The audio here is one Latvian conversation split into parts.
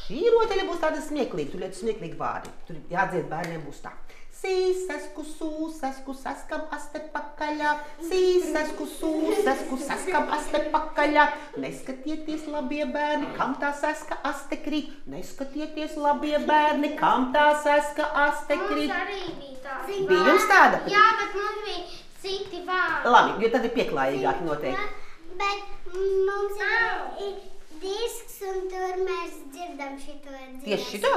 Šī rotaļa būs tāda smieklīga, tur ļoti smieklīgi vārdi. Tur jādzied bērniem būs tā. Sīsesku, sūsesku, saskam aste pakaļā. Sīsesku, sūsesku, saskam aste pakaļā. Neskatieties, labie bērni, kam tā saska aste krīt. Neskatieties, labie bērni, kam tā saska aste krīt. Mums arī bija tāda. Bija jums tāda? Jā, bet mums bija citi vārdi. Labi, jo tad ir pieklājīgāki noteikti. Bet mums ir disks, un tur mēs dzirdam šito dziesmu. Tieši šito?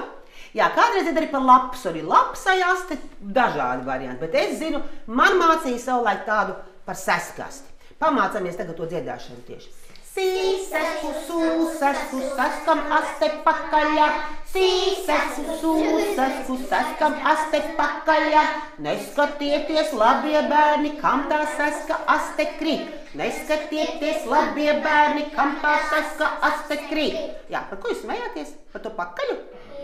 Jā, kādreiz ir arī par lapsu, arī lapsai aste dažādi varianti, bet es zinu, man mācīja savulaik tādu par seskasti. Pamācāmies tagad to dziedāšanu tieši. Sīsesku, sūsesku, saskam aste pakaļā. Sīsesku, sūsesku, saskam aste pakaļā. Neskatieties, labie bērni, kam tā saska aste krīt. Neskatieties, labie bērni, kam tā saska aste krīt. Jā, par ko jūs smējāties? Par to pakaļu?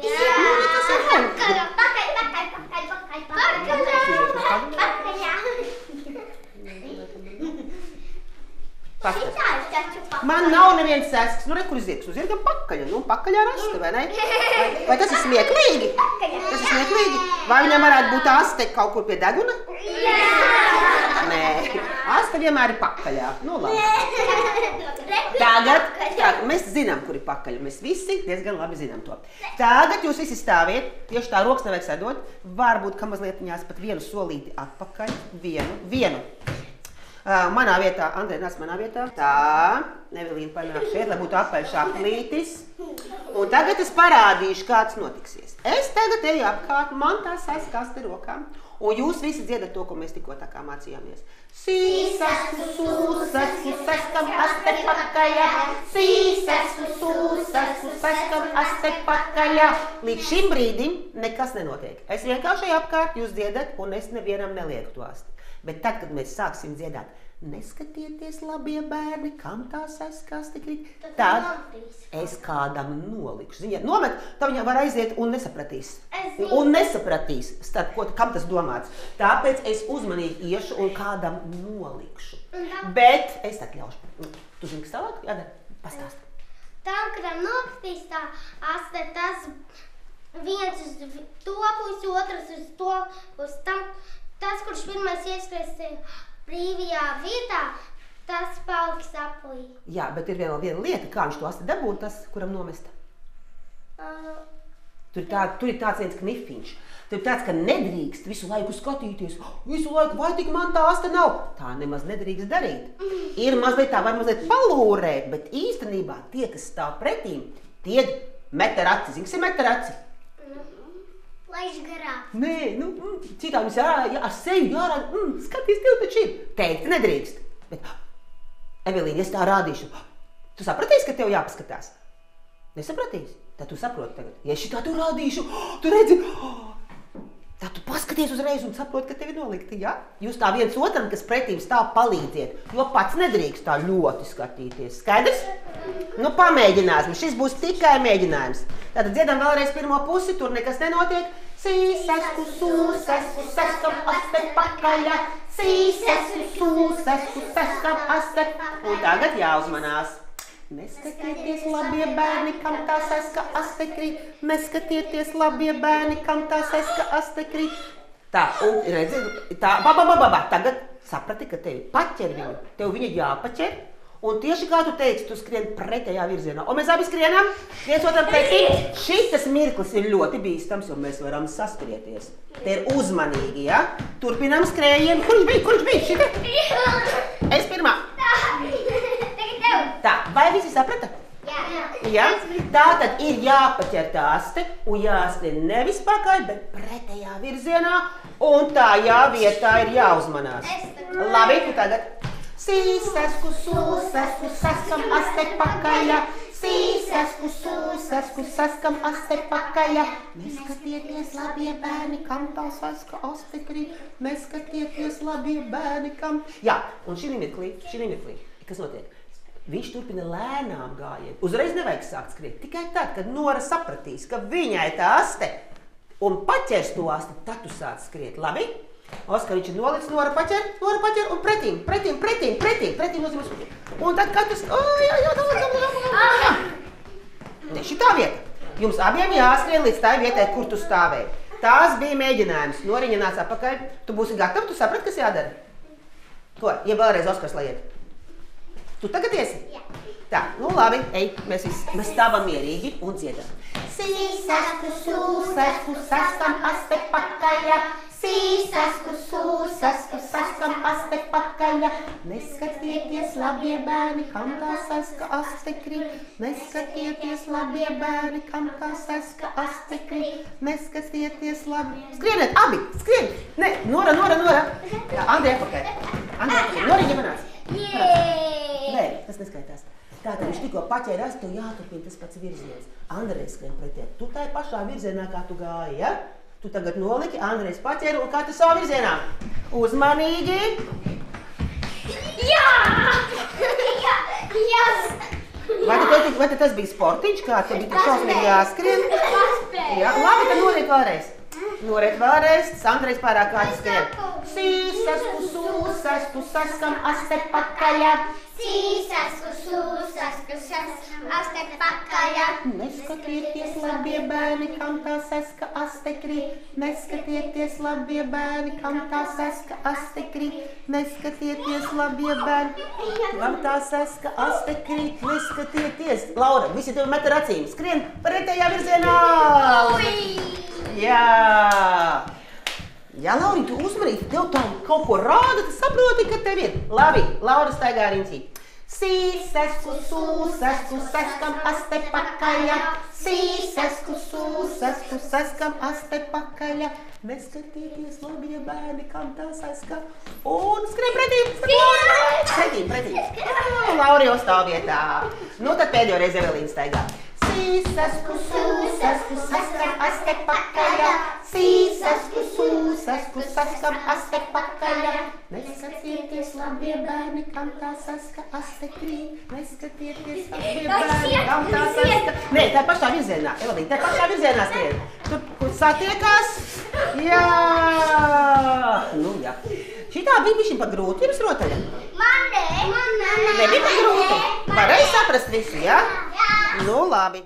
Jā, tas ir pakaļ. Man nav neviens sesks. Nu, re, kur zirgs? Uz zirgam pakaļa. Nu, pakaļā ar aste, vai ne? Vai tas ir smieklīgi? Tas ir smieklīgi? Vai viņam varētu būt aste kaut kur pie deguna? Nē. Aste vienmēr ir pakaļā. Nu, labi. Tagad, mēs zinām, kur ir pakaļ. Mēs visi diezgan labi zinām to. Tagad jūs visi stāviet. Tieši tā rokas nevajag sadot. Varbūt, ka mazlietiņās pat vienu solīti atpakaļ. Vienu. Manā vietā, Andrej, nāc manā vietā. Tā, Evelīna panāk šeit, lai būtu apaļš aplītis. Un tagad es parādīšu, kāds notiksies. Es tagad eju apkārt, man tā saska aste rokām. Un jūs visi dziedat to, ko mēs tikko tā kā mācījāmies. Sīsesku, sūsesku, saskam aste pakaļā. Sīsesku, sūsesku, saskam aste pakaļā. Līdz šim brīdim nekas nenotiek. Es vienkārši apkārt, jūs dziedat, un es nevienam nelieku to asti. Bet tad, kad mēs sāksim dziedāt, neskatieties, labie bērni, kam tā saska aste krīt, tad es kādam nolikšu. Ziniet, nomet, tā viņa var aiziet un nesapratīs. Un nesapratīs, kam tas domāts. Tāpēc es uzmanīgi iešu un kādam nolikšu. Bet es atļaušu. Tu zini, kas tālāk? Jādara, pastāst. Tam, kad nokritīs tā aste, tas viens uz to pusi, otrs uz to pusi. Tas, kurš pirmais ieskries brīvajā vietā, tas paliks aplī. Jā, bet ir vēl viena lieta, kā viņš to asti dabūtu, tas, kuram nomesta. Tur ir tāds viens knifiņš. Tur ir tāds, ka nedrīkst visu laiku skatīties. Visu laiku, vai tik man tā aste nav? Tā nemaz nedrīkst darīt. Ir mazliet tā, var mazliet palūrēt, bet īstenībā tie, kas stāv pretīm, tie met ar aci. Zini, kas ir met ar aci? Laiž garā. Nē, citām jums ar seju jārāda, skaties, tev taču ir. Teikt nedrīkst. Bet, Evelīna, es tā rādīšu. Tu sapratīsi, ka tev jāpaskatās? Nesapratīsi? Tad tu saproti tagad. Ja es šitā tu rādīšu, tu redzi, tad tu paskaties uzreiz un saproti, ka tevi nolikti, ja? Jūs tā viens otram, kas pretīm stāv, palīdziet, jo pats nedrīkst tā ļoti skatīties. Skaidrs? Nu, pamēģināsim. Šis būs tikai mēģinājums. Tātad dziedam vēlreiz pirmo pusi, tur nekas nenotiek. Sīsesku, sūsesku, saskam aste pakaļā. Sīsesku, sūsesku, saskam aste. Un tagad jāuzmanās. Neskatieties, labie bērni, kam tā saska aste krīt. Neskatieties, labie bērni, kam tā saska aste krīt. Tā, un redzi, tā, tagad saprati, ka tevi paķer viņu. Tev viņa jāpaķer. Un tieši kā tu teici, tu skrien pretējā virzienā. Un mēs abi skrienam, viens otram pretī. Šitas mirklis ir ļoti bīstams, jo mēs varam saskrieties. Te ir uzmanīgi, ja? Turpinām skrējienu. Kurš bija? Šita? Es pirmā. Tā, vai visi saprata? Jā. Tā tad ir jāpaķer tā aste un jāskrien nevis pakaļ, bet pretējā virzienā. Un tajā vietā ir jāuzmanās. Labi, tu tagad. Sīsesku, sūsesku, saskam aste pakaļā. Sīsesku, sūsesku, saskam aste pakaļā. Neskatieties, labie bērni, kam tā saska aste krīt. Neskatieties, labie bērni, kam... Jā, un šī mirklī, kas notiek? Viņš turpina lēnām gājienu. Uzreiz nevajag sākt skriet. Tikai tad, kad Nora sapratīs, ka viņai tā aste un paķers to asti, tad tu sāc skriet. Labi? Oskar, viņš ir nolicis, Nora paķer un pretīm nozīmēs. Un tad katrs, jā, ne šitā vieta. Jums abiem jāskrien līdz tai vietai, kur tu stāvēji. Tās bija mēģinājums. Noriņa nāc atpakaļ. Tu būsi gatava? Tu saprati, kas jādara? Ko? Ja vēlreiz Oskars, lai iet. Tu tagad esi? Jā. Tā, nu labi, ej, mēs stāvam mierīgi un dziedam. Sīsasku, sūsasku, saskam aste pakaļa. Sīsasku, sūsasku, saskam aste pakaļa. Neskatieties, labie bērni, kam tā saska aste krīt. Neskatieties, labie bērni, kam tā saska aste krīt. Neskatieties, labi. Skrieniet, abi, skrien. Nē, Nora. Jā, Andrei apakaļ. Noriņa manās. Nē, tas neskaitās. Tātad viņš tikko paķēra astu, jāturpina tas pats virziens. Andrejs skrien pretī. Tu tai pašā virzienā, kā tu gāji, ja? Tu tagad noliki, Andrejs paķēra un kā tu savā virzienā. Uzmanīgi! Jā! Vai tas bija sportiņš, kā tev bija tik šausmīgi jāskrien? Jā, labi, tad noriet vēlreiz. Noriet vēlreiz, Andrejs pārāk kāds skrien. Sīsasku, sūsasku, saskam aste pakaļa. Sīsasku, sūsasku, saskam aste pakaļa. Neskatieties, labie bērni, kam tā saska aste krīt. Neskatieties, labie bērni, kam tā saska aste krīt. Neskatieties, labie bērni, kam tā saska aste krīt. Neskatieties. Laura, visi tevi met ar acīm. Skrien pretējā virzienā. Jā. Jā, Lauri, tu uzmanīgi, tev tā kaut ko rāda, tu saproti, ka tev ir. Labi, Laura staigā riņķī. Sīsasku, sūsasku, saskam aste pakaļa. Sīsasku, sūsasku, saskam aste pakaļa. Neskatieties, labie bērni, kam tā saska. Un skrien pretīm. Pretī. Lauri jau stāv vietā. Nu, tad pēdējo reizi Evelīna staigā. Sīsasku, sūsasku, saskam aste pakaļa. Sīsasku, sūsasku, saskam aste pakaļa. Neskatieties, labie bērni, kam tā saska aste krīt. Neskatieties, labie bērni, kam tā saska. Nē, tā pašā virzienā, Evelīna, tā pašā virzienā skrien. Tur satiekās. Jā. Nu, jā. Šitā bija bišķiņ pat grūti jums rotaļa? Man nē. Nebija pat grūti. Varēja saprast visu, jā? Jā. Nu, labi.